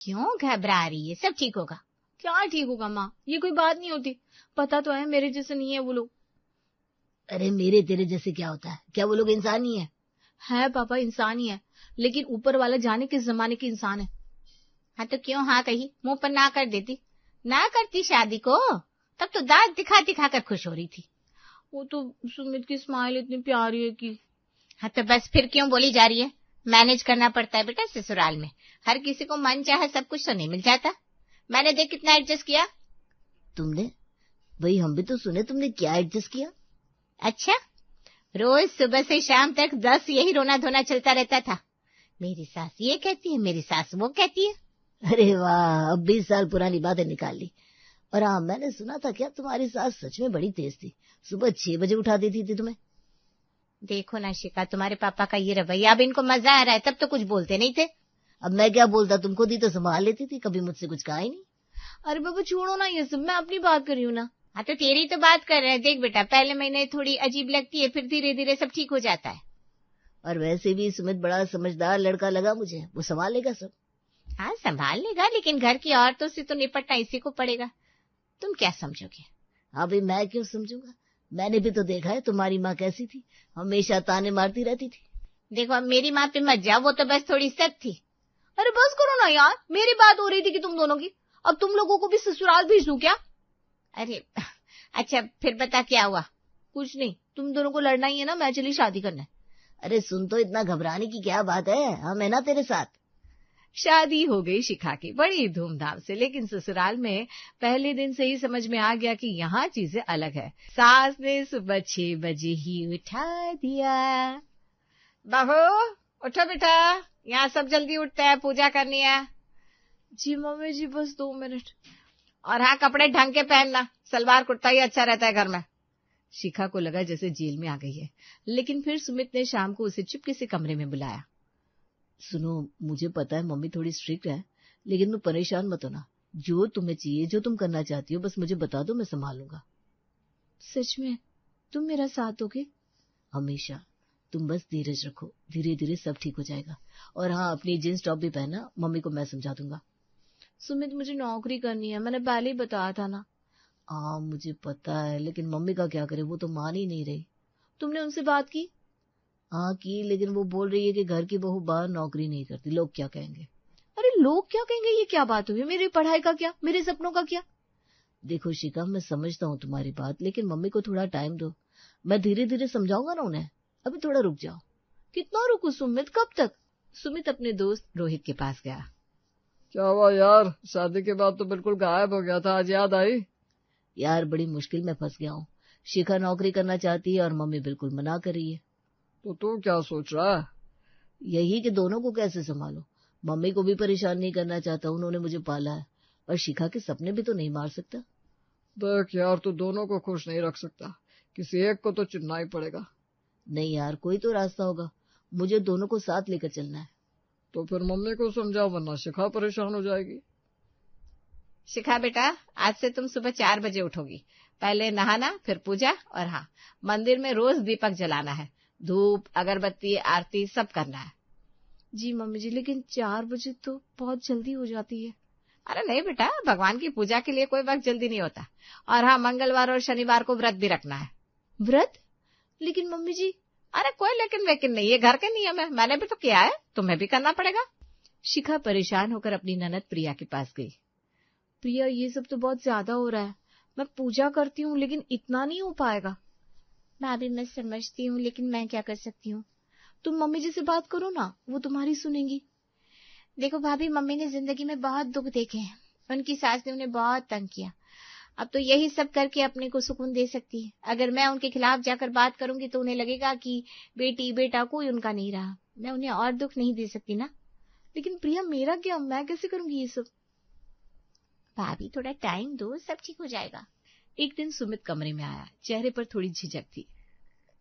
क्यों घबरा रही है? सब ठीक होगा। क्या ठीक होगा माँ, ये कोई बात नहीं होती। पता तो है मेरे जैसे नहीं है वो लोग। अरे मेरे तेरे जैसे क्या होता है? क्या वो लोग इंसान ही है पापा, इंसान ही है, लेकिन ऊपर वाला जाने किस जमाने के इंसान है। हाँ तो क्यों हाँ कही? मुंह पर ना कर देती। ना करती शादी को, तब तो दांत दिखा दिखा कर खुश हो रही थी। वो तो सुमित की स्माइल इतनी प्यारी है कि। हाँ तो बस फिर क्यों बोली जा रही है? मैनेज करना पड़ता है बेटा ससुराल में। हर किसी को मन चाहे सब कुछ तो नहीं मिल जाता। मैंने देख कितना एडजस्ट किया। तुमने? वही हम भी तो सुने, तुमने क्या एडजस्ट किया? अच्छा, रोज सुबह से शाम तक 10 यही रोना धोना चलता रहता था। मेरी सास ये कहती है, मेरी सास वो कहती है। अरे वाह, अब 20 साल पुरानी बातें निकाल ली। और हाँ, मैंने सुना था क्या तुम्हारी सास सच में बड़ी तेज थी, सुबह 6 बजे उठा देती थी तुम्हें। देखो ना शिखा, तुम्हारे पापा का ये रवैया, अब इनको मजा आ रहा है, तब तो कुछ बोलते नहीं थे। अब मैं क्या बोलता, तुमको दी तो संभाल लेती थी, कभी मुझसे कुछ कहा ही नहीं। अरे बाबा छोड़ो ना ये सब, मैं अपनी बात कर रही हूँ ना। हाँ तो तेरी तो बात कर रहे हैं। देख बेटा, पहले महीने थोड़ी अजीब लगती है, फिर धीरे धीरे सब ठीक हो जाता है। और वैसे भी सुमित बड़ा समझदार लड़का लगा मुझे, वो संभाल लेगा सब। हाँ संभाल लेगा, लेकिन घर की औरतों से तो निपटना इसी को पड़ेगा। तुम क्या समझोगे? हाँ भाई, मैं क्यों समझूंगा, मैंने भी तो देखा है तुम्हारी माँ कैसी थी, हमेशा ताने मारती रहती थी। देखो अब मेरी माँ पे मत जाओ, वो तो बस थोड़ी सख्त थी। अरे बस करो ना यार, मेरी बात हो रही थी कि तुम दोनों की। अब तुम लोगों को भी ससुराल भेज दूं क्या? अरे अच्छा फिर बता क्या हुआ? कुछ नहीं, तुम दोनों को लड़ना ही है ना, मैं चली शादी करने। अरे सुन, तो इतना घबराने की क्या बात है, हम है ना तेरे साथ। शादी हो गई शिखा की बड़ी धूमधाम से, लेकिन ससुराल में पहले दिन से ही समझ में आ गया कि यहाँ चीजें अलग है। सास ने सुबह 6 बजे ही उठा दिया। बहू उठो बेटा, यहाँ सब जल्दी उठते हैं, पूजा करनी है। जी मम्मी जी, बस 2 मिनट। और हाँ, कपड़े ढंग के पहनना, सलवार कुर्ता ही अच्छा रहता है घर में। शिखा को लगा जैसे जेल में आ गई है, लेकिन फिर सुमित ने शाम को उसे चुपके से कमरे में बुलाया। सुनो, मुझे पता है मम्मी थोड़ी स्ट्रिक्ट है, लेकिन तुम परेशान मत होना। जो तुम्हें चाहिए, जो तुम करना चाहती हो, बस मुझे बता दो, मैं संभालूंगा। सच में तुम मेरा साथ दोगे? हमेशा। तुम बस धीरज रखो, धीरे धीरे सब ठीक हो जाएगा। और हाँ, अपनी जींस टॉप भी पहनना, मम्मी को मैं समझा दूंगा। सुमित मुझे नौकरी करनी है, मैंने पहले ही बताया था ना। हाँ मुझे पता है, लेकिन मम्मी का क्या करे, वो तो मान ही नहीं रही। तुमने उनसे बात की? हाँ की, लेकिन वो बोल रही है कि घर की बहू बाहर नौकरी नहीं करती, लोग क्या कहेंगे। अरे लोग क्या कहेंगे, ये क्या बात हुई? मेरी पढ़ाई का क्या, मेरे सपनों का क्या? देखो शिखा, मैं समझता हूँ तुम्हारी बात, लेकिन मम्मी को थोड़ा टाइम दो, मैं धीरे धीरे समझाऊंगा ना उन्हें, अभी थोड़ा रुक जाओ। कितना रुकू सुमित, कब तक? सुमित अपने दोस्त रोहित के पास गया। क्या हुआ यार, शादी के बाद तो बिल्कुल गायब हो गया था, आज याद आई? यार बड़ी मुश्किल में फंस गया हूँ, शिखा नौकरी करना चाहती है और मम्मी बिल्कुल मना कर रही है। तो तू क्या सोच रहा है? यही कि दोनों को कैसे संभालो, मम्मी को भी परेशान नहीं करना चाहता, उन्होंने मुझे पाला है, और शिखा के सपने भी तो नहीं मार सकता। देख यार, तू दोनों को खुश नहीं रख सकता, किसी एक को तो चुनना ही पड़ेगा। नहीं यार, कोई तो रास्ता होगा, मुझे दोनों को साथ लेकर चलना है। तो फिर मम्मी को समझाओ, वरना शिखा परेशान हो जाएगी। शिखा बेटा, आज से तुम सुबह 4 बजे उठोगी। पहले नहाना, फिर पूजा, और हाँ, मंदिर में रोज दीपक जलाना है, धूप अगरबत्ती आरती सब करना है। जी मम्मी जी, लेकिन 4 बजे तो बहुत जल्दी हो जाती है। अरे नहीं बेटा, भगवान की पूजा के लिए कोई वक्त जल्दी नहीं होता। और हाँ, मंगलवार और शनिवार को व्रत भी रखना है। व्रत? लेकिन मम्मी जी। अरे कोई लेकिन वेकिन नहीं, ये घर के नियम है, मैंने भी तो किया है, तुम्हें भी करना पड़ेगा। शिखा परेशान होकर अपनी ननद प्रिया के पास गई। प्रिया, ये सब तो बहुत ज्यादा हो रहा है, मैं पूजा करती हूँ लेकिन इतना नहीं हो पाएगा। भाभी मैं समझती हूँ, लेकिन मैं क्या कर सकती हूँ? तुम मम्मी जी से बात करो ना, वो तुम्हारी सुनेंगी। देखो भाभी, मम्मी ने जिंदगी में बहुत दुख देखे हैं, उनकी सास ने उन्हें बहुत तंग किया। अब तो यही सब करके अपने को सुकून दे सकती है। अगर मैं उनके खिलाफ जाकर बात करूंगी तो उन्हें लगेगा कि बेटी बेटा कोई उनका नहीं रहा। मैं उन्हें और दुख नहीं दे सकती ना। लेकिन प्रिया, मेरा क्या, मैं कैसे करूंगी ये सब? भाभी थोड़ा टाइम दो, सब ठीक हो जाएगा। एक दिन सुमित कमरे में आया, चेहरे पर थोड़ी झिझक थी।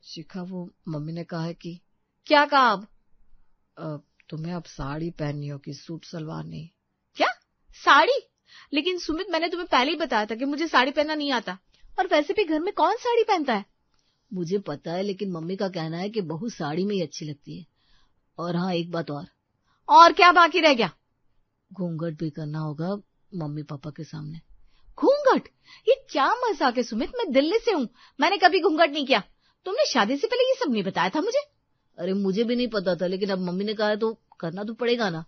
शिखा, वो मम्मी ने कहा है कि क्या कहा? अब तुम्हें अब साड़ी पहननी हो कि सूट सलवार नहीं। क्या साड़ी? लेकिन सुमित, मैंने तुम्हें पहले ही बताया था कि मुझे साड़ी पहनना नहीं आता, और वैसे भी घर में कौन साड़ी पहनता है? मुझे पता है, लेकिन मम्मी का कहना है कि बहू साड़ी में ही अच्छी लगती है। और हाँ, एक बात और क्या बाकी रह गया? घूंघट भी करना होगा मम्मी पापा के सामने। घूंघट? ये क्या मजाक है सुमित, मैं दिल्ली से हूँ, मैंने कभी घूंघट नहीं किया। तुमने शादी से पहले ये सब नहीं बताया था मुझे? अरे मुझे भी नहीं पता था, लेकिन अब मम्मी ने कहा है तो करना तो पड़ेगा ना।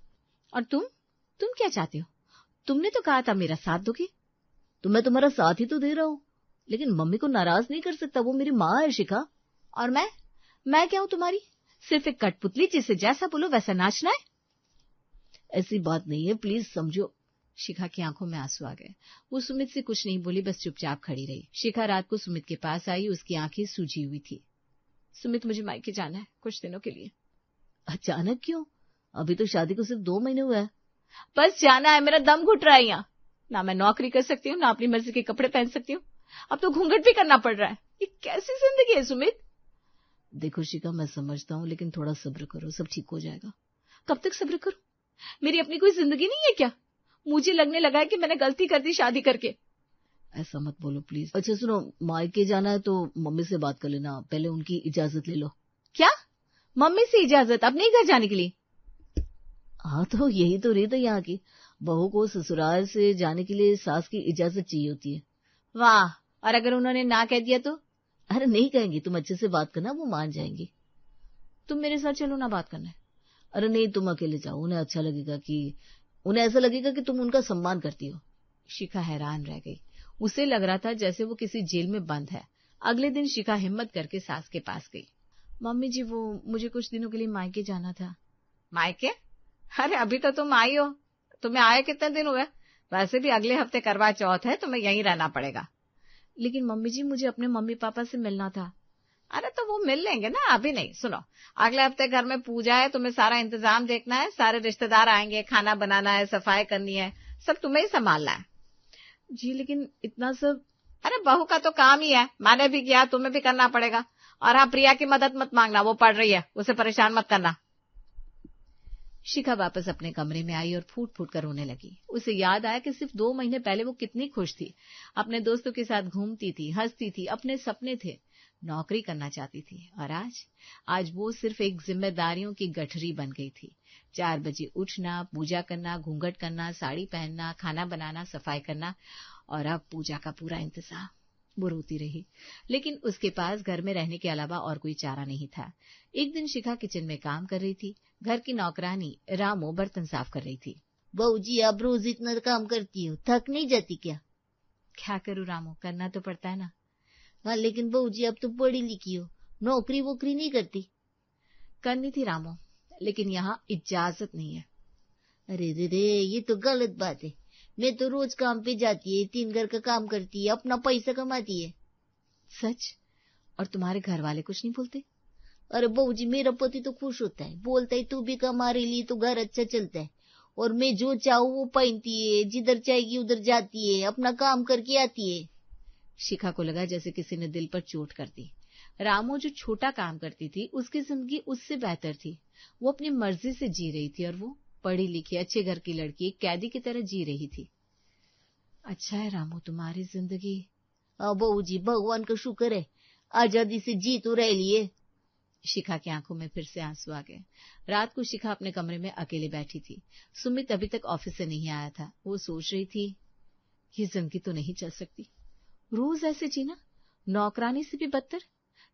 और तुम क्या चाहते हो? तुमने तो कहा था मेरा साथ दोगे। तो मैं तुम्हारा साथ ही तो दे रहा हूँ, लेकिन मम्मी को नाराज नहीं कर सकता, वो मेरी माँ है शिखा। और मैं क्या हूँ तुम्हारी? सिर्फ एक कठपुतली जिसे जैसा बोलो वैसा नाचना है? ऐसी बात नहीं है, प्लीज समझो। शिखा की आंखों में आंसू आ गए। वो सुमित से कुछ नहीं बोली, बस चुपचाप खड़ी रही। शिखा रात को सुमित के पास आई, उसकी आंखें सूजी हुई थी। सुमित, मुझे मायके जाना है कुछ दिनों के लिए। अचानक क्यों? अभी तो शादी को सिर्फ 2 महीने हुए हैं। बस जाना है, मेरा दम घुट रहा है यहाँ। ना मैं नौकरी कर सकती हूँ, ना अपनी मर्जी के कपड़े पहन सकती हूँ, अब तो घूंघट भी करना पड़ रहा है। ये कैसी जिंदगी है सुमित? देखो शिखा, मैं समझता हूँ, लेकिन थोड़ा सब्र करो, सब ठीक हो जाएगा। कब तक सब्र करूं? मेरी अपनी कोई जिंदगी नहीं है क्या? मुझे लगने लगा है कि मैंने गलती कर दी शादी करके। ऐसा मत बोलो प्लीज। अच्छा सुनो, मायके जाना है तो मम्मी से बात कर लेना, पहले उनकी इजाजत ले लो। क्या? मम्मी से इजाजत अपने घर जाने के लिए? हाँ, तो यही तो रीत है यहाँ की। बहू को ससुराल से जाने के लिए सास की इजाजत चाहिए होती है। वाह, और अगर उन्होंने ना कह दिया तो? अरे नहीं कहेंगी, तुम अच्छे से बात करना, वो मान जाएंगी। तुम मेरे साथ चलो ना बात करने। अरे नहीं, तुम अकेले जाओ, उन्हें अच्छा लगेगा, कि उन्हें ऐसा लगेगा कि तुम उनका सम्मान करती हो। शिखा हैरान रह गई। उसे लग रहा था जैसे वो किसी जेल में बंद है। अगले दिन शिखा हिम्मत करके सास के पास गई। मम्मी जी, वो मुझे कुछ दिनों के लिए मायके जाना था। मायके? अरे अभी तो तुम आई हो, तुम्हें आए कितने दिन हुए? वैसे भी अगले हफ्ते करवा चौथ है, तुम्हें यहीं रहना पड़ेगा। लेकिन मम्मी जी, मुझे अपने मम्मी पापा से मिलना था। अरे तो वो मिल लेंगे ना, अभी नहीं। सुनो, अगले हफ्ते घर में पूजा है, तुम्हें सारा इंतजाम देखना है, सारे रिश्तेदार आएंगे, खाना बनाना है, सफाई करनी है, सब तुम्हें ही संभालना है। जी लेकिन इतना सब? अरे बहू का तो काम ही है, मैंने भी किया, तुम्हें भी करना पड़ेगा। और हाँ, प्रिया की मदद मत मांगना, वो पढ़ रही है, उसे परेशान मत करना। शिखा वापस अपने कमरे में आई और फूट फूट कर रोने लगी। उसे याद आया कि सिर्फ 2 महीने पहले वो कितनी खुश थी, अपने दोस्तों के साथ घूमती थी, हंसती थी, अपने सपने थे, नौकरी करना चाहती थी। और आज वो सिर्फ एक जिम्मेदारियों की गठरी बन गई थी। 4 बजे उठना, पूजा करना, घूंघट करना, साड़ी पहनना, खाना बनाना, सफाई करना, और अब पूजा का पूरा इंतजाम। वो रोती रही, लेकिन उसके पास घर में रहने के अलावा और कोई चारा नहीं था। एक दिन शिखा किचन में काम कर रही थी। घर की नौकरानी रामो बर्तन साफ कर रही थी। बहू जी, आप रोज इतना काम करती हो, थक नहीं जाती क्या? क्या करूं रामो, करना तो पड़ता है ना। हाँ, लेकिन बहू जी आप तो पढ़ी लिखी हो, नौकरी वोकरी नहीं करती? करनी थी रामो, लेकिन यहाँ इजाजत नहीं है। अरे रे रे, ये तो गलत बात है। मैं तो रोज काम पे जाती है, 3 घर का काम करती है, अपना पैसा कमाती है। सच? और तुम्हारे घर वाले कुछ नहीं बोलते? अरे बहू जी, मेरा पति तो खुश होता है, बोलता है तू भी कमा रही ली तो घर अच्छा चलता है, और मैं जो चाहूँ वो पहनती है, जिधर चाहेगी उधर जाती है, अपना काम करके आती है। शिखा को लगा जैसे किसी ने दिल पर चोट कर दी। रामो जो छोटा काम करती थी, उसकी जिंदगी उससे बेहतर थी। वो अपनी मर्जी से जी रही थी, और वो पढ़ी लिखी अच्छे घर की लड़की एक कैदी की तरह जी रही थी। अच्छा है रामो तुम्हारी जिंदगी। हाँ बहू जी, भगवान का शुक्र है, आजादी से जी तो रह लिए। शिखा की आंखों में फिर से आंसू आ गए। रात को शिखा अपने कमरे में अकेले बैठी थी। सुमित अभी तक ऑफिस से नहीं आया था। वो सोच रही थी, ये जिंदगी तो नहीं चल सकती, रोज ऐसे जीना, नौकरानी से भी बदतर।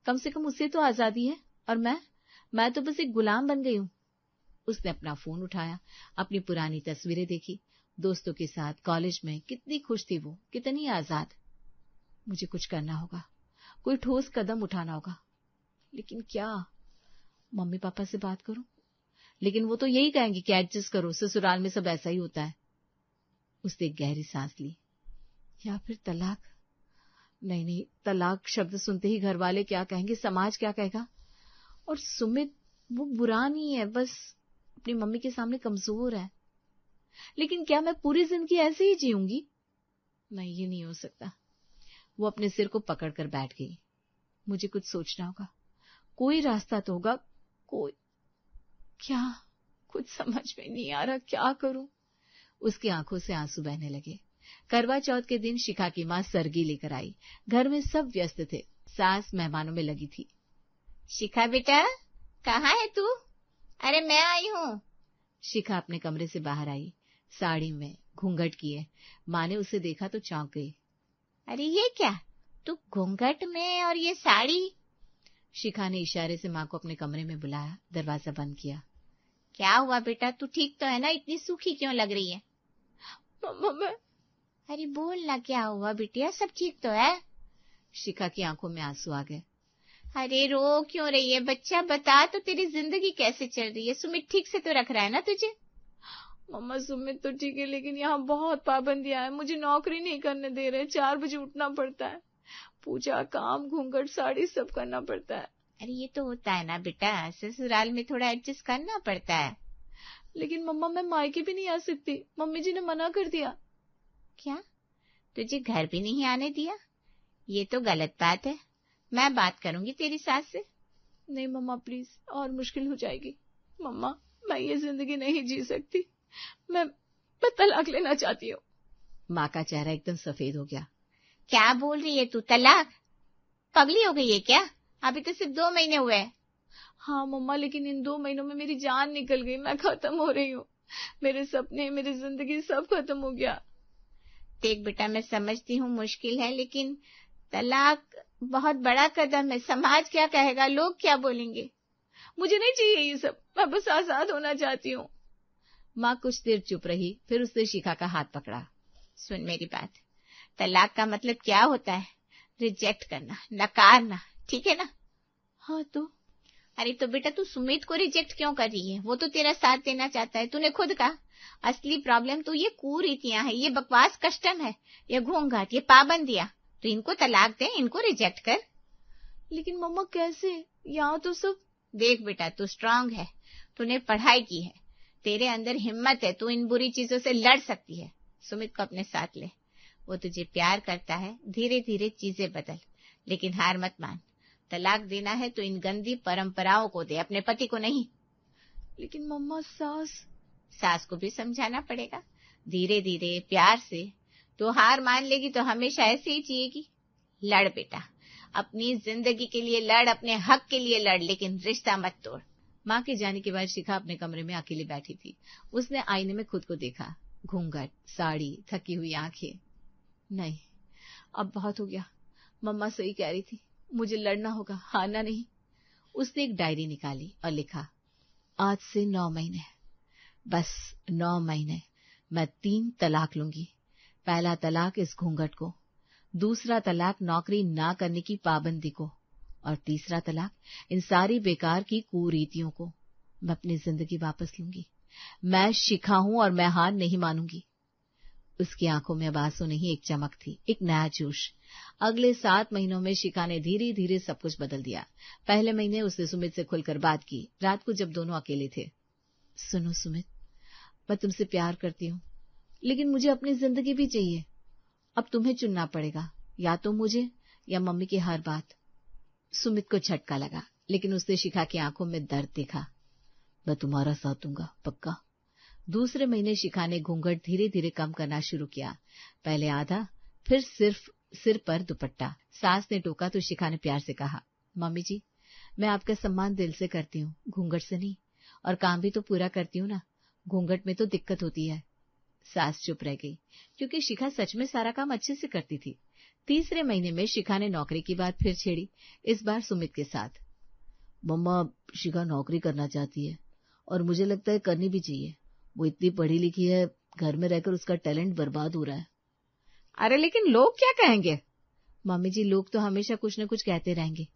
कम से कम उसे तो आजादी है, और मैं तो बस एक गुलाम बन गई हूँ। उसने अपना फोन उठाया, अपनी पुरानी तस्वीरें देखी, दोस्तों के साथ कॉलेज में कितनी खुश थी वो, कितनी आजाद। मुझे कुछ करना होगा, कोई ठोस कदम उठाना होगा, लेकिन क्या? मम्मी पापा से बात करूं? लेकिन वो तो यही कहेंगे कि एडजस्ट करो, ससुराल में सब ऐसा ही होता है। उसने एक गहरी सांस ली। या फिर तलाक? नहीं, तलाक शब्द सुनते ही घर वाले क्या कहेंगे, समाज क्या कहेगा। और सुमित वो बुरा नहीं है, बस अपनी मम्मी के सामने कमजोर है। लेकिन क्या मैं पूरी जिंदगी ऐसे ही जीऊंगी? नहीं, ये नहीं हो सकता। वो अपने सिर को पकड़कर बैठ गई। मुझे कुछ सोचना होगा, कोई रास्ता तो होगा, कोई। क्या? कुछ समझ में नहीं आ रहा, क्या करूं? उसकी आंखों से आंसू बहने लगे। करवा चौथ के दिन शिखा की मां सरगी लेकर आई। घर में सब व्यस्त थे। सास मेहमानों में लगी थी। शिखा बेटा, कहाँ है तू? अरे मैं आई हूँ। शिखा अपने कमरे से बाहर आई। साड़ी में, घूंघट किए। माँ ने उसे देखा तो चौंक गई। अरे ये क्या, तू घूंघट में और ये साड़ी? शिखा ने इशारे से माँ को अपने कमरे में बुलाया, दरवाजा बंद किया। क्या हुआ बेटा, तू ठीक तो है ना? इतनी सूखी क्यों लग रही है? मम्मा मैं। अरे बोल ना, क्या हुआ बिटिया, सब ठीक तो है? शिखा की आंखों में आंसू आ गए। अरे रो क्यों रही है बच्चा, बता तो, तेरी जिंदगी कैसे चल रही है? सुमित ठीक से तो रख रहा है ना तुझे? मम्मा सुमित तो ठीक है, लेकिन यहाँ बहुत पाबंदियां हैं। मुझे नौकरी नहीं करने दे रहे। 4 बजे उठना पड़ता है। पूजा, काम, घूंघट, साड़ी सब करना पड़ता है। अरे ये तो होता है ना बेटा, ससुराल में थोड़ा एडजस्ट करना पड़ता है। लेकिन मम्मा मैं मायके भी नहीं आ सकती, मम्मी जी ने मना कर दिया। क्या, तुझे घर भी नहीं आने दिया? ये तो गलत बात है। मैं बात करूंगी तेरी सास से। नहीं मम्मा प्लीज, और मुश्किल हो जाएगी। मम्मा मैं ये जिंदगी नहीं जी सकती। मैं तलाक लेना चाहती हूँ। माँ का चेहरा एकदम सफेद हो गया। क्या बोल रही है तू, तलाक? पगली हो गई है क्या? अभी तो सिर्फ 2 महीने हुए हैं। हाँ मम्मा, लेकिन इन 2 महीनों में मेरी जान निकल गई। मैं खत्म हो रही हूँ। मेरे सपने, मेरी जिंदगी सब खत्म हो गया। देख बेटा, मैं समझती हूँ मुश्किल है, लेकिन तलाक बहुत बड़ा कदम है। समाज क्या कहेगा, लोग क्या बोलेंगे? मुझे नहीं चाहिए ये सब, मैं बस आजाद होना चाहती हूँ। माँ कुछ देर चुप रही, फिर उसने शिखा का हाथ पकड़ा। सुन मेरी बात, तलाक का मतलब क्या होता है? रिजेक्ट करना, नकारना, ठीक है ना? हाँ तो? अरे तो बेटा, तू सुमित को रिजेक्ट क्यों कर रही है? वो तो तेरा साथ देना चाहता है, तूने खुद कहा। असली प्रॉब्लम तो ये कुरीतियां है, ये बकवास कस्टम है, ये घूंघट, ये पाबंदियां। तो इनको तलाक दे, इनको रिजेक्ट कर। लेकिन मम्मा कैसे? यहाँ तो सब। देख बेटा, तू स्ट्रांग है, तूने पढ़ाई की है, तेरे अंदर हिम्मत है, तू इन बुरी चीजों से लड़ सकती है। सुमित को अपने साथ ले, वो तुझे प्यार करता है। धीरे धीरे चीजें बदल, लेकिन हार मत मान। तलाक देना है तो इन गंदी परंपराओं को दे, अपने पति को नहीं। लेकिन मम्मा सास को भी समझाना पड़ेगा, धीरे धीरे प्यार से। तो हार मान लेगी तो हमेशा ऐसे ही जिएगी। लड़ बेटा, अपनी जिंदगी के लिए लड़, अपने हक के लिए लड़, लेकिन रिश्ता मत तोड़। माँ के जाने के बाद शिखा अपने कमरे में अकेली बैठी थी। उसने आईने में खुद को देखा। घूंघट, साड़ी, थकी हुई आंखें। नहीं, अब बहुत हो गया। मम्मा सही कह रही थी, मुझे लड़ना होगा, हारना नहीं। उसने एक डायरी निकाली और लिखा, आज से 9 महीने, बस 9 महीने मैं 3 तलाक लूंगी। पहला तलाक इस घूंघट को, दूसरा तलाक नौकरी ना करने की पाबंदी को, और तीसरा तलाक इन सारी बेकार की कुरीतियों को। मैं अपनी जिंदगी वापस लूंगी। मैं शिखा हूं और मैं हार नहीं मानूंगी। उसकी आंखों में अब आंसू नहीं, एक चमक थी, एक नया जोश। अगले 7 महीनों में शिखा ने धीरे धीरे सब कुछ बदल दिया। पहले महीने उसने सुमित से खुलकर बात की, रात को जब दोनों अकेले थे। सुनो सुमित, मैं तुमसे प्यार करती हूँ, लेकिन मुझे अपनी जिंदगी भी चाहिए। अब तुम्हें चुनना पड़ेगा, या तो मुझे या मम्मी की हर बात। सुमित को झटका लगा, लेकिन उसने शिखा की आंखों में दर्द देखा। मैं तुम्हारा साथ दूंगा, पक्का। दूसरे महीने शिखा ने घूंघट धीरे धीरे कम करना शुरू किया। पहले आधा, फिर सिर्फ सिर पर दुपट्टा। सास ने टोका तो शिखा ने प्यार से कहा, मम्मी जी, मैं आपका सम्मान दिल से करती हूँ, घूंघट से नहीं। और काम भी तो पूरा करती हूँ ना, घूंघट में तो दिक्कत होती है। सास चुप रह गई, क्योंकि शिखा सच में सारा काम अच्छे से करती थी। तीसरे महीने में शिखा ने नौकरी की बात फिर छेड़ी, इस बार सुमित के साथ। मम्मा, शिखा नौकरी करना चाहती है, और मुझे लगता है करनी भी चाहिए। वो इतनी पढ़ी लिखी है, घर में रहकर उसका टैलेंट बर्बाद हो रहा है। अरे लेकिन लोग क्या कहेंगे? मम्मी जी, लोग तो हमेशा कुछ न कुछ कहते रहेंगे,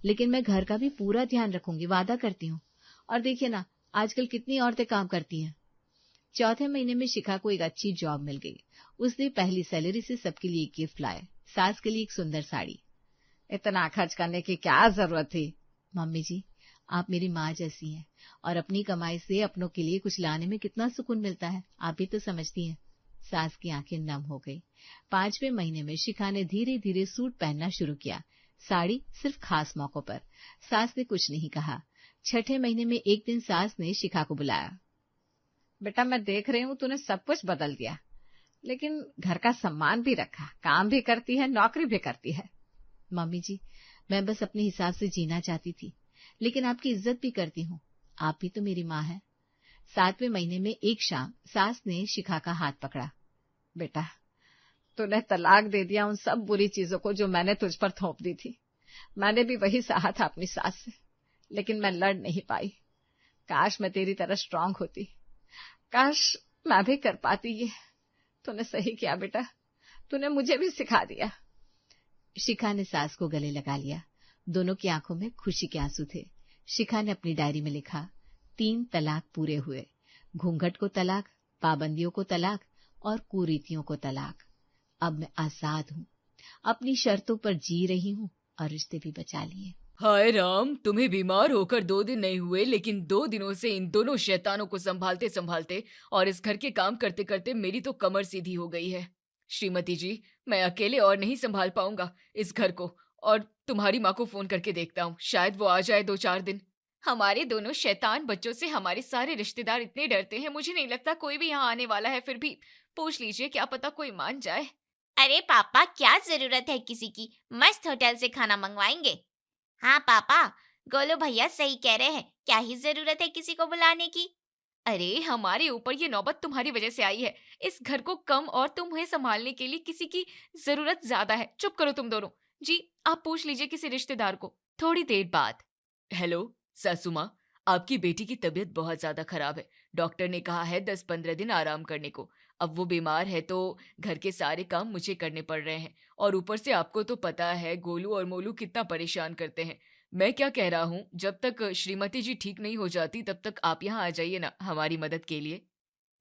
लेकिन मैं घर का भी पूरा ध्यान रखूंगी, वादा करती हूँ। और देखिए ना, आजकल कितनी औरतें काम करती हैं। चौथे महीने में शिखा को एक अच्छी जॉब मिल गई। उसने पहली सैलरी से सबके लिए एक गिफ्ट लाए, सास के लिए एक सुंदर साड़ी। इतना खर्च करने की क्या जरूरत थी? मम्मी जी, आप मेरी माँ जैसी हैं, और अपनी कमाई से अपनों के लिए कुछ लाने में कितना सुकून मिलता है, आप भी तो समझती हैं। सास की आंखें नम हो गई। 5वें महीने में शिखा ने धीरे धीरे सूट पहनना शुरू किया, साड़ी सिर्फ खास मौकों पर। सास ने कुछ नहीं कहा। 6ठे महीने में एक दिन सास ने शिखा को बुलाया। बेटा, मैं देख रही हूँ तूने सब कुछ बदल दिया, लेकिन घर का सम्मान भी रखा, काम भी करती है, नौकरी भी करती है। मम्मी जी, मैं बस अपने हिसाब से जीना चाहती थी, लेकिन आपकी इज्जत भी करती हूँ, आप भी तो मेरी माँ है। 7वें महीने में एक शाम सास ने शिखा का हाथ पकड़ा। बेटा, तूने तलाक दे दिया उन सब बुरी चीजों को जो मैंने तुझ पर थोप दी थी। मैंने भी वही सहा था अपनी सास से, लेकिन मैं लड़ नहीं पाई। काश मैं तेरी तरह स्ट्रांग होती, काश मैं भी कर पाती ये। तूने सही किया बेटा, तूने मुझे भी सिखा दिया। शिखा ने सास को गले लगा लिया। दोनों की आंखों में खुशी के आंसू थे। शिखा ने अपनी डायरी में लिखा, 3 तलाक पूरे हुए, घूंघट को तलाक, पाबंदियों को तलाक और कुरीतियों को तलाक। अब मैं आजाद हूँ, अपनी शर्तों पर जी रही हूँ और रिश्ते भी बचा लिए। हाय राम, तुम्हें बीमार होकर 2 दिन नहीं हुए, लेकिन 2 दिनों से इन दोनों शैतानों को संभालते संभालते और इस घर के काम करते करते मेरी तो कमर सीधी हो गई है। श्रीमती जी, मैं अकेले और नहीं संभाल पाऊंगा इस घर को, और तुम्हारी माँ को फोन करके देखता हूँ, शायद वो आ जाए 2-4 दिन। हमारे दोनों शैतान बच्चों से हमारे सारे रिश्तेदार इतने डरते हैं, मुझे नहीं लगता कोई भी यहाँ आने वाला है। फिर भी पूछ लीजिए, क्या पता कोई मान जाए। अरे पापा, क्या जरूरत है किसी की, मस्त होटल से खाना मंगवाएंगे। हाँ पापा, गोलू भैया सही कह रहे हैं, क्या ही जरूरत है किसी को बुलाने की। अरे हमारे ऊपर ये नौबत तुम्हारी वजह से आई है। इस घर को कम और तुम्हें संभालने के लिए किसी की जरूरत ज्यादा है। चुप करो तुम दोनों। जी, आप पूछ लीजिए किसी रिश्तेदार को। थोड़ी देर बाद, हेलो सासू माँ, आपकी बेटी की तबीयत बहुत ज्यादा खराब है। डॉक्टर ने कहा है 10-15 दिन आराम करने को। अब वो बीमार है तो घर के सारे काम मुझे करने पड़ रहे हैं, और ऊपर से आपको तो पता है गोलू और मोलू कितना परेशान करते हैं। मैं क्या कह रहा हूँ, जब तक श्रीमती जी ठीक नहीं हो जाती तब तक आप यहाँ आ जाइए ना हमारी मदद के लिए।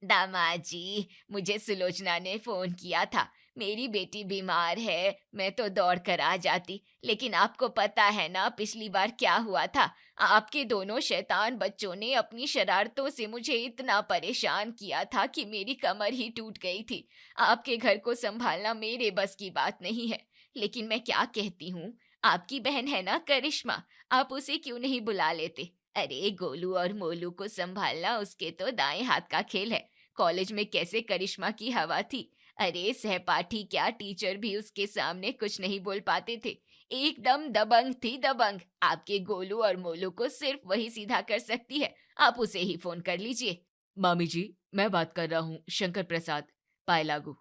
दामाद जी, मुझे सुलोचना ने फोन किया था, मेरी बेटी बीमार है, मैं तो दौड़ कर आ जाती, लेकिन आपको पता है ना पिछली बार क्या हुआ था। आपके दोनों शैतान बच्चों ने अपनी शरारतों से मुझे इतना परेशान किया था कि मेरी कमर ही टूट गई थी। आपके घर को संभालना मेरे बस की बात नहीं है। लेकिन मैं क्या कहती हूँ, आपकी बहन है ना करिश्मा, आप उसे क्यों नहीं बुला लेते। अरे गोलू और मोलू को संभालना उसके तो दाएं हाथ का खेल है। कॉलेज में कैसे करिश्मा की हवा थी। अरे सहपाठी क्या टीचर भी उसके सामने कुछ नहीं बोल पाते थे। एकदम दबंग थी, दबंग। आपके गोलू और मोलू को सिर्फ वही सीधा कर सकती है, आप उसे ही फोन कर लीजिए। मामी जी, मैं बात कर रहा हूँ, शंकर प्रसाद, पायलागू।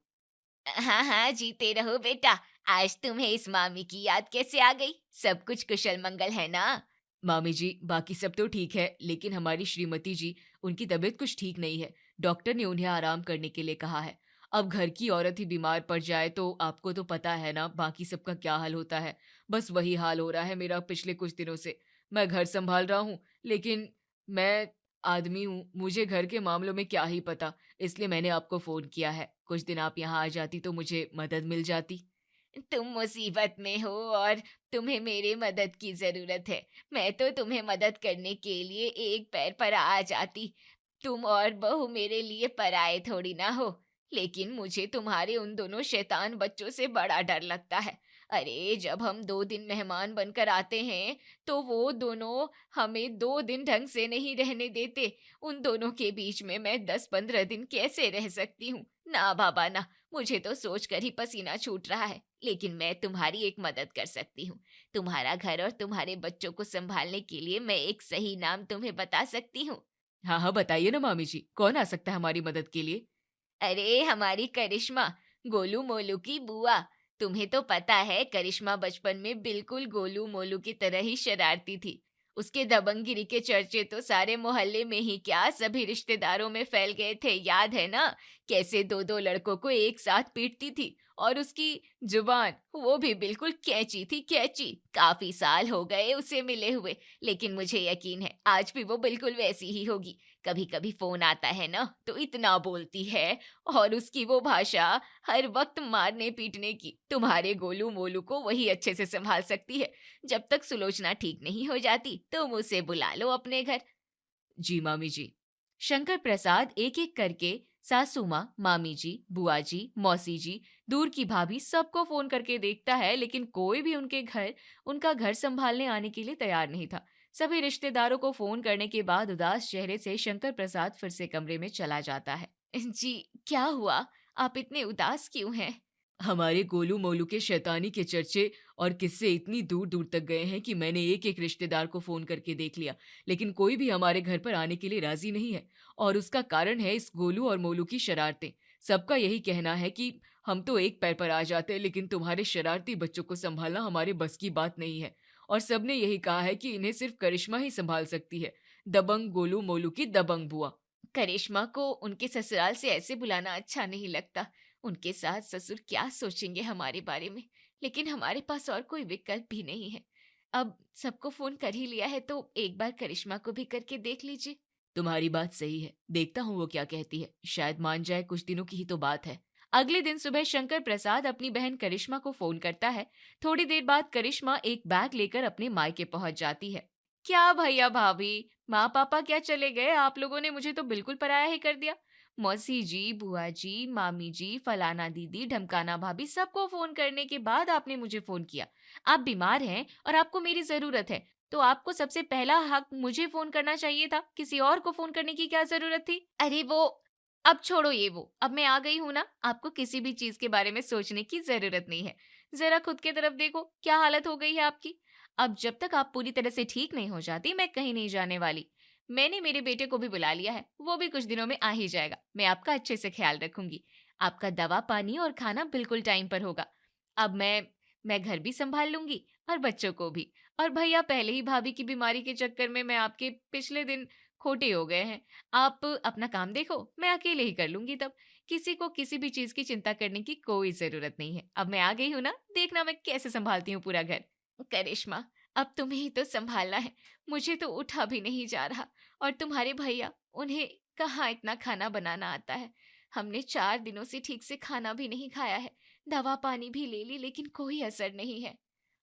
हाँ हाँ, जीते रहो बेटा। आज तुम्हें इस मामी की याद कैसे आ गई? सब कुछ कुशल मंगल है ना? मामी जी, बाकी सब तो ठीक है, लेकिन हमारी श्रीमती जी, उनकी तबीयत कुछ ठीक नहीं है। डॉक्टर ने उन्हें आराम करने के लिए कहा है। अब घर की औरत ही बीमार पड़ जाए तो आपको तो पता है ना बाकी सबका क्या हाल होता है। बस वही हाल हो रहा है मेरा पिछले कुछ दिनों से। मैं घर संभाल रहा हूँ, लेकिन मैं आदमी हूँ, मुझे घर के मामलों में क्या ही पता, इसलिए मैंने आपको फोन किया है। कुछ दिन आप यहाँ आ जाती तो मुझे मदद मिल जाती। तुम मुसीबत में हो और तुम्हें मेरे मदद की जरूरत है। मैं तो तुम्हें मदद करने के लिए एक पैर पर आ जाती। तुम और बहू मेरे लिए पराये थोड़ी ना हो। लेकिन मुझे तुम्हारे उन दोनों शैतान बच्चों से बड़ा डर लगता है। अरे जब हम 2 दिन मेहमान बनकर आते हैं तो वो दोनों हमें 2 दिन ढंग से नहीं रहने देते। उन दोनों के बीच में मैं 10-15 दिन कैसे रह सकती हूँ? ना बाबा ना, मुझे तो सोचकर ही पसीना छूट रहा है। लेकिन मैं तुम्हारी एक मदद कर सकती हूँ। तुम्हारा घर और तुम्हारे बच्चों को संभालने के लिए मैं एक सही नाम तुम्हें बता सकती हूँ। हाँ हाँ, बताइए ना मामी जी, कौन आ सकता है हमारी मदद के लिए? अरे हमारी करिश्मा, गोलू मोलू की बुआ। तुम्हें तो पता है करिश्मा बचपन में बिल्कुल गोलू मोलू की तरह ही शरारती थी। उसके दबंगगिरी के चर्चे तो सारे मोहल्ले में ही क्या सभी रिश्तेदारों में फैल गए थे। याद है ना कैसे 2-2 लड़कों को एक साथ पीटती थी। और उसकी जुबान, वो भी बिल्कुल कैंची थी, कैंची। काफी साल हो गए उसे मिले हुए, लेकिन मुझे यकीन है आज भी वो बिल्कुल वैसी ही होगी। कभी कभी फोन आता है ना तो इतना बोलती है, और उसकी वो भाषा हर वक्त मारने पीटने की। तुम्हारे गोलू मोलू को वही अच्छे से संभाल सकती है। जब तक सुलोचना ठीक नहीं हो जाती तुम उसे बुला लो अपने घर। जी मामी जी। शंकर प्रसाद एक एक करके सासू माँ, मामी जी, बुआ जी, मौसी जी, दूर की भाभी सबको फोन करके देखता है, लेकिन कोई भी उनका घर संभालने आने के लिए तैयार नहीं था। सभी रिश्तेदारों को फोन करने के बाद उदास चेहरे से शंकर प्रसाद फिर से कमरे में चला जाता है। जी क्या हुआ, आप इतने उदास क्यों हैं? हमारे गोलू मोलू के शैतानी के चर्चे और किस्से इतनी दूर दूर तक गए हैं कि मैंने एक एक रिश्तेदार को फोन करके देख लिया, लेकिन कोई भी हमारे घर पर आने के लिए राजी नहीं है। और उसका कारण है इस गोलू और मोलू की शरारतें। सबका यही कहना है कि हम तो एक पैर पर आ जाते हैं, लेकिन तुम्हारे शरारती बच्चों को संभालना हमारे बस की बात नहीं है। और सबने यही कहा है कि इन्हें सिर्फ करिश्मा ही संभाल सकती है। दबंग गोलू मोलू की दबंग बुआ। करिश्मा को उनके ससुराल से ऐसे बुलाना अच्छा नहीं लगता। उनके सास ससुर क्या सोचेंगे हमारे बारे में, लेकिन हमारे पास और कोई विकल्प भी नहीं है। अब सबको फोन कर ही लिया है तो एक बार करिश्मा को भी करके देख लीजिए। तुम्हारी बात सही है, देखता हूँ वो क्या कहती है, शायद मान जाए, कुछ दिनों की ही तो बात है। अगले दिन सुबह शंकर प्रसाद अपनी बहन करिश्मा को फोन करता है। थोड़ी देर बाद करिश्मा एक बैग लेकर अपने मायके पहुंच जाती है। क्या भैया भाभी, माँ पापा क्या चले गए? आप लोगों ने मुझे तो बिल्कुल पराया ही कर दिया। मौसी जी, बुआ जी, मामी जी, फलाना दीदी, ढमकाना भाभी, सबको फोन करने के बाद आपने मुझे फोन किया। आप बीमार हैं और आपको मेरी जरूरत है, तो आपको सबसे पहला हक मुझे फोन करना चाहिए था। किसी और को फोन करने की क्या जरूरत थी? अरे वो अब छोड़ो ये वो, अब मैं आ गई हूं ना, आपको किसी भी चीज के बारे में सोचने की जरूरत नहीं है। जरा खुद के तरफ देखो, क्या हालत हो गई है आपकी। अब जब तक आप पूरी तरह से ठीक नहीं हो जाती, मैं कहीं नहीं जाने वाली। मैंने मेरे बेटे को भी बुला लिया है, वो भी कुछ दिनों में आ ही जाएगा। मैं आपका अच्छे से ख्याल रखूंगी। आपका दवा पानी और खाना बिल्कुल टाइम पर होगा। अब मैं घर भी संभाल लूंगी और बच्चों को भी। और भैया, पहले ही भाभी की बीमारी के चक्कर में मैं आपके पिछले दिन खोटे हो गए हैं। आप अपना काम देखो, मैं अकेले ही कर लूंगी। तब किसी को किसी भी चीज की चिंता करने की कोई जरूरत नहीं है। अब मैं आ गई हूं ना, देखना मैं कैसे संभालती हूँ पूरा घर। करिश्मा, अब तुम्हें ही तो संभालना है, मुझे तो उठा भी नहीं जा रहा। और तुम्हारे भैया, उन्हें कहाँ इतना खाना बनाना आता है। हमने 4 दिनों से ठीक से खाना भी नहीं खाया है, दवा पानी भी ले ली, लेकिन कोई असर नहीं है।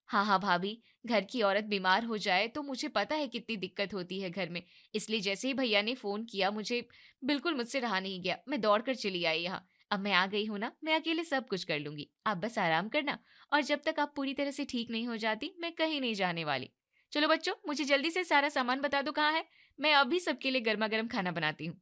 हाँ भाभी, घर की औरत बीमार हो जाए तो मुझे पता है कितनी दिक्कत होती है घर में। इसलिए जैसे ही भैया ने फोन किया, मुझसे रहा नहीं गया, मैं दौड़कर चली आई यहाँ। अब मैं आ गई हूँ ना, मैं अकेले सब कुछ कर लूंगी। आप बस आराम करना, और जब तक आप पूरी तरह से ठीक नहीं हो जाती, मैं कहीं नहीं जाने वाली। चलो बच्चों, मुझे जल्दी से सारा सामान बता दो कहाँ है, मैं अभी सबके लिए गर्मा गर्म खाना बनाती हूँ।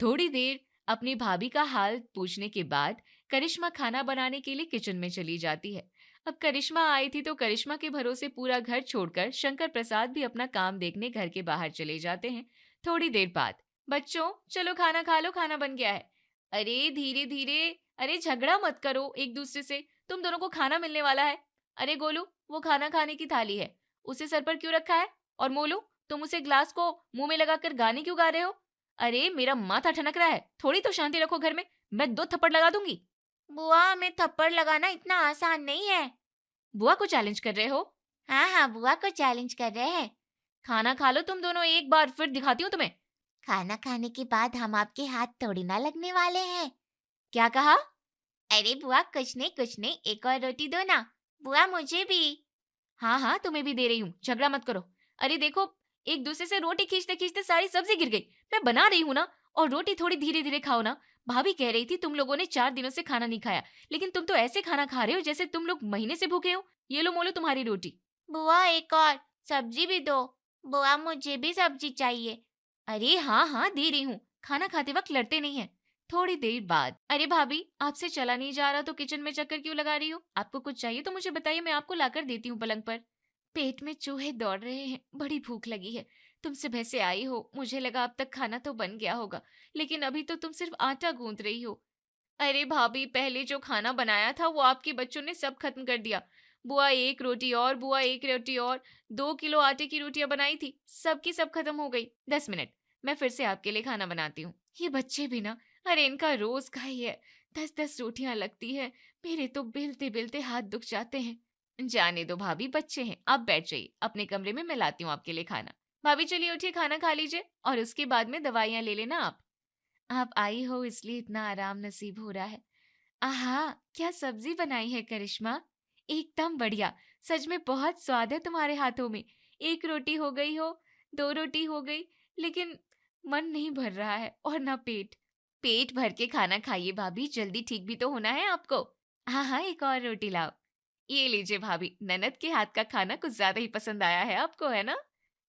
थोड़ी देर अपनी भाभी का हाल पूछने के बाद करिश्मा खाना बनाने के लिए किचन में चली जाती है। अब करिश्मा आई थी तो करिश्मा के भरोसे पूरा घर छोड़कर शंकर प्रसाद भी अपना काम देखने घर के बाहर चले जाते हैं। थोड़ी देर बाद, बच्चों चलो खाना खा लो, खाना बन गया है। अरे धीरे धीरे, अरे झगड़ा मत करो एक दूसरे से, तुम दोनों को खाना मिलने वाला है। अरे गोलू, वो खाना खाने की थाली है, उसे सर पर क्यों रखा है? और मोलू, तुम उसे ग्लास को मुंह में लगाकर गाने क्यों गा रहे हो? अरे मेरा माथा ठनक रहा है, थोड़ी तो शांति रखो घर में, मैं 2 थप्पड़ लगा दूंगी। बुआ, में थप्पड़ लगाना इतना आसान नहीं है। बुआ को चैलेंज कर रहे हो? हाँ, बुआ को चैलेंज कर रहे हैं। खाना खा लो तुम दोनों एक बार, फिर दिखाती हूँ तुम्हें। खाना खाने के बाद हम आपके हाथ थोड़ी ना लगने वाले हैं। क्या कहा? अरे बुआ, कुछ नहीं, एक और रोटी दो ना। बुआ, मुझे भी। हाँ, तुम्हें भी दे रही हूँ, झगड़ा मत करो। अरे देखो, एक दूसरे से रोटी खींचते खींचते सारी सब्जी गिर गई। मैं बना रही हूँ ना, और रोटी थोड़ी धीरे धीरे खाओ ना। भाभी कह रही थी तुम लोगों ने 4 दिनों से खाना नहीं खाया, लेकिन तुम तो ऐसे खाना खा रहे हो जैसे तुम लोग महीने से भूखे हो। ये लो मोलो तुम्हारी रोटी। बुआ, एक और सब्जी भी दो। बुआ, मुझे भी सब्जी चाहिए। अरे हाँ, दे रही हूँ। खाना खाते वक्त लड़ते नहीं है। थोड़ी देर बाद, अरे भाभी, आपसे चला नहीं जा रहा तो किचन में चक्कर क्यों लगा रही हो? आपको कुछ चाहिए तो मुझे बताइए, मैं आपको लाकर देती हूँ पलंग पर। पेट में चूहे दौड़ रहे हैं, बड़ी भूख लगी है। तुम सुबह से आई हो, मुझे लगा अब तक खाना तो बन गया होगा, लेकिन अभी तो तुम सिर्फ आटा गूंथ रही हो। अरे भाभी, पहले जो खाना बनाया था वो आपके बच्चों ने सब खत्म कर दिया। बुआ 1 रोटी और, बुआ 1 रोटी और, 2 किलो आटे की रोटियां बनाई थी, सबकी सब खत्म हो गई। 10 मिनट, मैं फिर से आपके लिए खाना बनाती हूँ। ये बच्चे भी ना, अरे इनका रोज का ही है, 10-10 रोटियां लगती है। मेरे तो बेलते बेलते हाथ दुख जाते हैं। जाने दो भाभी, बच्चे हैं, आप बैठ जाइए अपने कमरे में, मैं लाती हूँ आपके लिए खाना। भाभी चलिए उठिए, खाना खा लीजिए, और उसके बाद में दवाइयाँ ले लेना। आप आई हो इसलिए इतना आराम नसीब हो रहा है। आहा, क्या सब्जी बनाई है करिश्मा, एकदम बढ़िया। सच में बहुत स्वाद है तुम्हारे हाथों में। 1 रोटी हो गई हो, 2 रोटी हो गई, लेकिन मन नहीं भर रहा है, और ना पेट। पेट भर के खाना खाइए भाभी, जल्दी ठीक भी तो होना है आपको। हाँ, एक और रोटी लाओ। ये लीजिए भाभी, ननद के हाथ का खाना कुछ ज्यादा ही पसंद आया है आपको, है ना?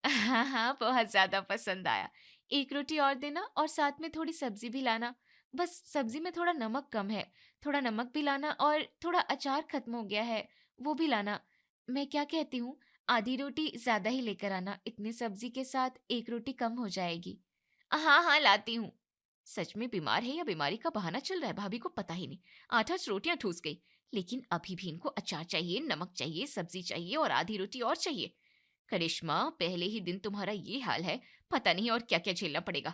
हाँ, बहुत ज्यादा पसंद आया। 1 रोटी और देना, और साथ में थोड़ी सब्जी भी लाना। बस सब्जी में थोड़ा नमक कम है, थोड़ा नमक भी लाना और थोड़ा अचार खत्म हो गया है, वो भी लाना। मैं क्या कहती हूँ, आधी रोटी ज्यादा ही लेकर आना, इतनी सब्जी के साथ एक रोटी कम हो जाएगी। हाँ हाँ लाती हूँ। सच में बीमार है या बीमारी का बहाना चल रहा है, भाभी को पता ही नहीं। 8-8 रोटियां ठूस गई, लेकिन अभी भी इनको अचार चाहिए, नमक चाहिए, सब्जी चाहिए और आधी रोटी और चाहिए। करिश्मा, पहले ही दिन तुम्हारा ये हाल है, पता नहीं और क्या क्या झेलना पड़ेगा।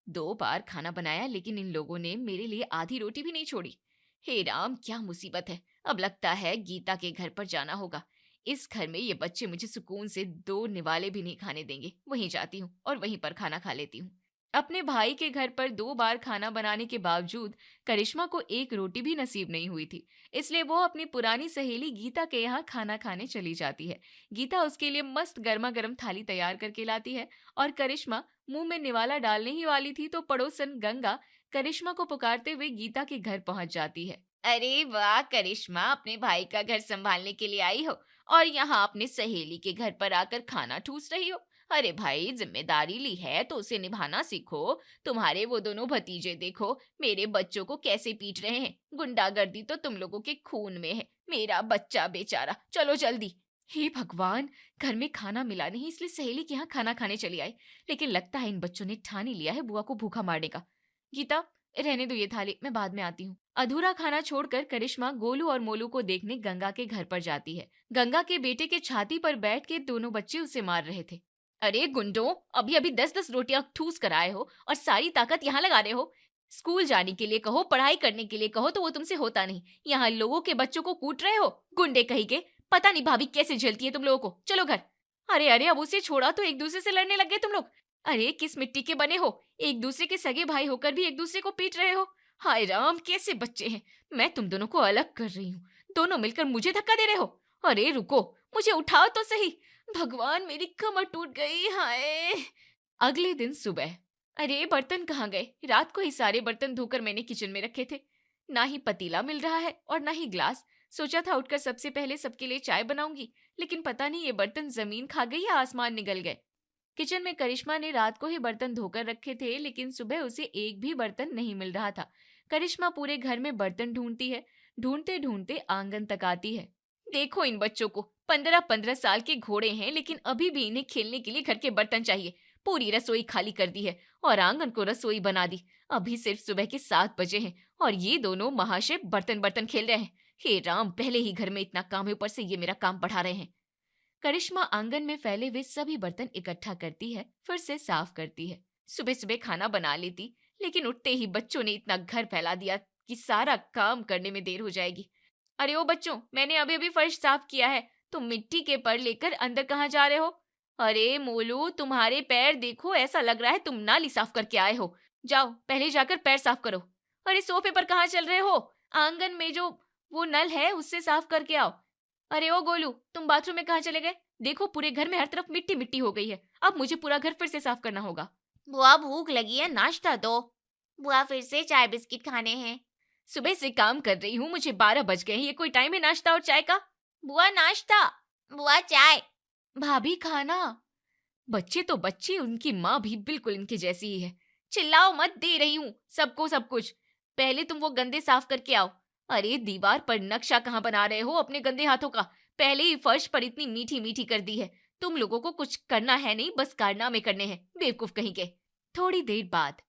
2 बार खाना बनाया, लेकिन इन लोगों ने मेरे लिए आधी रोटी भी नहीं छोड़ी। हे राम, क्या मुसीबत है। अब लगता है गीता के घर पर जाना होगा। इस घर में ये बच्चे मुझे सुकून से 2 निवाले भी नहीं खाने देंगे। वहीं जाती हूँ और वहीं पर खाना खा लेती हूँ। अपने भाई के घर पर 2 बार खाना बनाने के बावजूद करिश्मा को एक रोटी भी नसीब नहीं हुई थी, इसलिए वो अपनी पुरानी सहेली गीता के यहाँ खाना खाने चली जाती है। गीता उसके लिए मस्त गर्मा गर्म थाली तैयार करके लाती है और करिश्मा मुंह में निवाला डालने ही वाली थी तो पड़ोसन गंगा करिश्मा को पुकारते हुए गीता के घर पहुंच जाती है। अरे वाह करिश्मा, अपने भाई का घर संभालने के लिए आई हो और यहाँ अपने सहेली के घर पर आकर खाना ठूस रही हो। अरे भाई, जिम्मेदारी ली है तो उसे निभाना सीखो। तुम्हारे वो दोनों भतीजे देखो मेरे बच्चों को कैसे पीट रहे हैं। गुंडागर्दी तो तुम लोगों के खून में है। मेरा बच्चा बेचारा, चलो जल्दी। हे भगवान, घर में खाना मिला नहीं इसलिए सहेली के यहाँ खाना खाने चली आई, लेकिन लगता है इन बच्चों ने ठान ही लिया है बुआ को भूखा मारने का। गीता, रहने दो ये थाली, मैं बाद में आती हूँ। अधूरा खाना छोड़कर करिश्मा गोलू और मोलू को देखने गंगा के घर पर जाती है। गंगा के बेटे के छाती पर बैठ के दोनों बच्चे उसे मार रहे थे। अरे गुंडों, अभी अभी 10-10 रोटियां ठूस कर आए हो और सारी ताकत यहाँ लगा रहे हो। स्कूल जाने के लिए कहो, पढ़ाई करने के लिए कहो तो वो तुमसे होता नहीं। यहाँ लोगों के बच्चों को कूट रहे हो, गुंडे कहीं के। पता नहीं भाभी कैसे झेलती है तुम लोगों को। चलो घर। अरे अरे, अब उसे छोड़ा तो एक दूसरे से लड़ने लग गए तुम लोग। अरे किस मिट्टी के बने हो, एक दूसरे के सगे भाई होकर भी एक दूसरे को पीट रहे हो। हाय राम, कैसे बच्चे हैं। मैं तुम दोनों को अलग कर रही हूँ, दोनों मिलकर मुझे धक्का दे रहे हो। अरे रुको, मुझे उठाओ तो सही। भगवान, मेरी कमर टूट गई। हाय। अगले दिन सुबह। अरे बर्तन कहाँ गए? रात को ही सारे बर्तन धोकर मैंने किचन में रखे थे। ना ही पतीला मिल रहा है और ना ही ग्लास। सोचा था उठकर सबसे पहले सबके लिए चाय बनाऊंगी, लेकिन पता नहीं ये बर्तन जमीन खा गई या आसमान निगल गए। किचन में करिश्मा ने रात को ही बर्तन धोकर रखे थे, लेकिन सुबह उसे एक भी बर्तन नहीं मिल रहा था। करिश्मा पूरे घर में बर्तन ढूंढती है, ढूंढते ढूंढते आंगन तक आती है। देखो इन बच्चों को, 15-15 साल के घोड़े हैं, लेकिन अभी भी इन्हें खेलने के लिए घर के बर्तन चाहिए। पूरी रसोई खाली कर दी है और आंगन को रसोई बना दी। अभी सिर्फ सुबह के 7 बजे हैं और ये दोनों महाशय बर्तन बर्तन खेल रहे हैं। हे राम, पहले ही घर में इतना काम है, ऊपर से ये मेरा काम बढ़ा रहे हैं। करिश्मा आंगन में फैले हुए सभी बर्तन इकट्ठा करती है, फिर से साफ करती है। सुबह सुबह खाना बना लेती, लेकिन उठते ही बच्चों ने इतना घर फैला दिया कि सारा काम करने में देर हो जाएगी। अरे ओ बच्चों, मैंने अभी अभी फर्श साफ किया है, तुम मिट्टी के पर लेकर अंदर कहाँ जा रहे हो? अरे मोलू, तुम्हारे पैर देखो, ऐसा लग रहा है तुम नाली साफ करके आए हो। जाओ पहले जाकर पैर साफ करो। अरे सोफे पर कहाँ चल रहे हो? आंगन में जो वो नल है उससे साफ करके आओ। अरे ओ गोलू, तुम बाथरूम में कहाँ चले गए? देखो पूरे घर में हर तरफ मिट्टी मिट्टी हो गई है, अब मुझे पूरा घर फिर से साफ करना होगा। बुआ भूख लगी है, नाश्ता दो। बुआ फिर से चाय बिस्किट खाने हैं। सुबह से काम कर रही हूँ, मुझे 12 बज गए हैं, ये कोई टाइम है नाश्ता और चाय का? बुआ नाश्ता। बुआ चाय। भाभी खाना। बच्चे तो बच्चे, उनकी माँ भी बिल्कुल इनके जैसी ही है। चिल्लाओ मत, दे रही हूँ सबको सब कुछ। पहले तुम वो गंदे साफ करके आओ। अरे दीवार पर नक्शा कहाँ बना रहे हो अपने गंदे हाथों का? पहले ही फर्श पर इतनी मीठी मीठी कर दी है। तुम लोगों को कुछ करना है नहीं, बस कारनामे करने हैं, बेवकूफ कहीं के। थोड़ी देर बाद।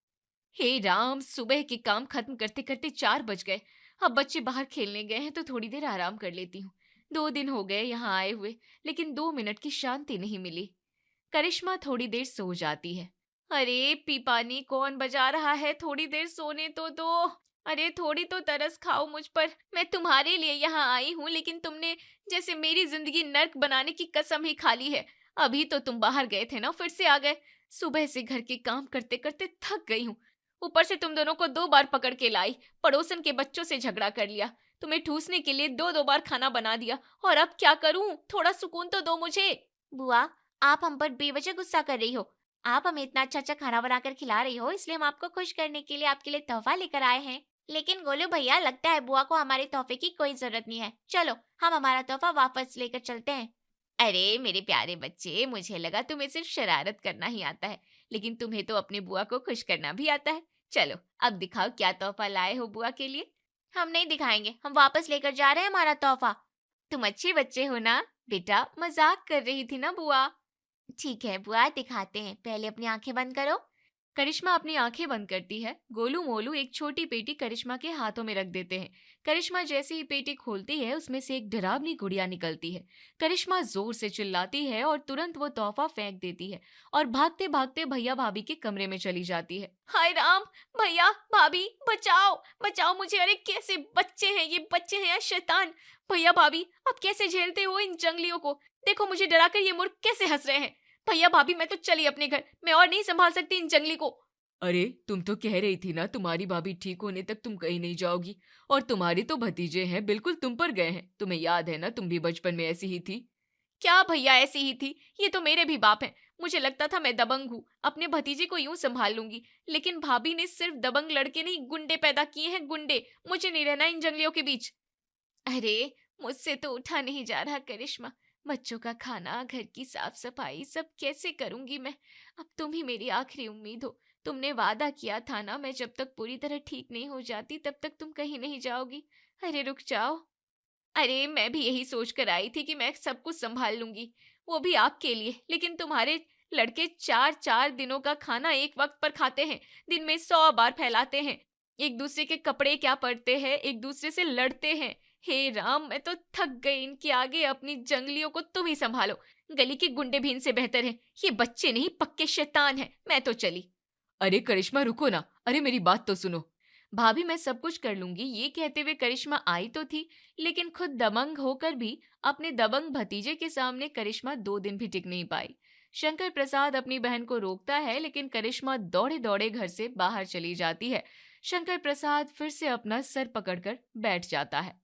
हे राम, सुबह के काम खत्म करते करते 4 बज गए। अब बच्चे बाहर खेलने गए हैं तो थोड़ी देर आराम कर लेती हूँ। 2 दिन हो गए यहाँ आए हुए, लेकिन 2 मिनट की शांति नहीं मिली। करिश्मा थोड़ी देर सो जाती है। अरे पीपानी कौन बजा रहा है? थोड़ी देर सोने तो दो। अरे थोड़ी तो तरस खाओ मुझ पर। मैं तुम्हारे लिए यहाँ आई हूँ, लेकिन तुमने जैसे मेरी जिंदगी नर्क बनाने की कसम ही खा ली है। अभी तो तुम बाहर गए थे ना, फिर से आ गए। सुबह से घर के काम करते करते थक गई हूँ। ऊपर से तुम दोनों को 2 बार पकड़ के लाई, पड़ोसन के बच्चों से झगड़ा कर लिया, तुम्हें ठूसने के लिए 2-2 बार खाना बना दिया, और अब क्या करूं? थोड़ा सुकून तो दो मुझे। बुआ, आप हम पर बेवजह गुस्सा कर रही हो। आप हमें इतना अच्छा अच्छा खाना बनाकर खिला रही हो, इसलिए हम आपको खुश करने के लिए आपके लिए तोहफा लेकर आए हैं। लेकिन गोलू भैया, लगता है बुआ को हमारे तोहफे की कोई जरूरत नहीं है। चलो हम हमारा तोहफा वापस लेकर चलते हैं। अरे मेरे प्यारे बच्चे, मुझे लगा तुम्हें सिर्फ शरारत करना ही आता है, लेकिन तुम्हें तो अपने बुआ को खुश करना भी आता है। चलो अब दिखाओ क्या तोहफा लाए हो बुआ के लिए। हम नहीं दिखाएंगे, हम वापस लेकर जा रहे हैं हमारा तोहफा। तुम अच्छे बच्चे हो ना बेटा, मजाक कर रही थी ना बुआ। ठीक है बुआ, दिखाते हैं, पहले अपनी आंखें बंद करो। करिश्मा अपनी आंखें बंद करती है। गोलू मोलू एक छोटी पेटी करिश्मा के हाथों में रख देते हैं। करिश्मा जैसे ही पेटी खोलती है उसमें से एक डरावनी गुड़िया निकलती है। करिश्मा जोर से चिल्लाती है और तुरंत वो तोहफा फेंक देती है और भागते भागते भैया भाभी के कमरे में चली जाती है। हाय राम, भैया भाभी बचाओ बचाओ मुझे, अरे कैसे बच्चे हैं ये, बच्चे हैं या शैतान। भैया भाभी आप कैसे झेलते हो इन जंगलियों को, देखो मुझे डराकर ये मूर्ख कैसे हंस रहे हैं। भैया भाभी मैं तो चली अपने घर, मैं और नहीं संभाल सकती इन जंगली को। अरे तुम तो कह रही थी ना तुम्हारी भाभी ठीक होने तक तुम कहीं नहीं जाओगी, और तुम्हारे तो भतीजे हैं, बिल्कुल तुम पर गए हैं। तुम्हें याद है ना, तुम भी बचपन में ऐसी ही थी। क्या भैया ऐसी ही थी, ये तो मेरे भी बाप हैं। मुझे लगता था मैं दबंग हूँ, अपने भतीजे को यूं संभाल लूंगी, लेकिन भाभी ने सिर्फ दबंग लड़के नहीं गुंडे पैदा किए हैं, गुंडे। मुझे नहीं रहना इन जंगलियों के बीच। अरे मुझसे तो उठा नहीं जा रहा करिश्मा, बच्चों का खाना, घर की साफ सफाई सब कैसे करूंगी मैं। अब तुम ही मेरी आखिरी उम्मीद हो। तुमने वादा किया था ना, मैं जब तक पूरी तरह ठीक नहीं हो जाती तब तक तुम कहीं नहीं जाओगी। अरे रुक जाओ। अरे मैं भी यही सोच कर आई थी कि मैं सब कुछ संभाल लूंगी, वो भी आपके लिए, लेकिन तुम्हारे लड़के 4-4 दिनों का खाना एक वक्त पर खाते हैं, दिन में 100 बार फैलाते हैं, एक दूसरे के कपड़े क्या पड़ते हैं, एक दूसरे से लड़ते हैं। हे राम, मैं तो थक गई इनके आगे। अपनी जंगलियों को तुम ही संभालो, गली के गुंडे भी इनसे बेहतर हैं। ये बच्चे नहीं, पक्के शैतान हैं। मैं तो चली। अरे करिश्मा रुको ना, अरे मेरी बात तो सुनो। भाभी मैं सब कुछ कर लूंगी, ये कहते हुए करिश्मा आई तो थी, लेकिन खुद दबंग होकर भी अपने दबंग भतीजे के सामने करिश्मा 2 दिन भी टिक नहीं पाई। शंकर प्रसाद अपनी बहन को रोकता है, लेकिन करिश्मा दौड़े दौड़े घर से बाहर चली जाती है। शंकर प्रसाद फिर से अपना सर पकड़कर बैठ जाता है।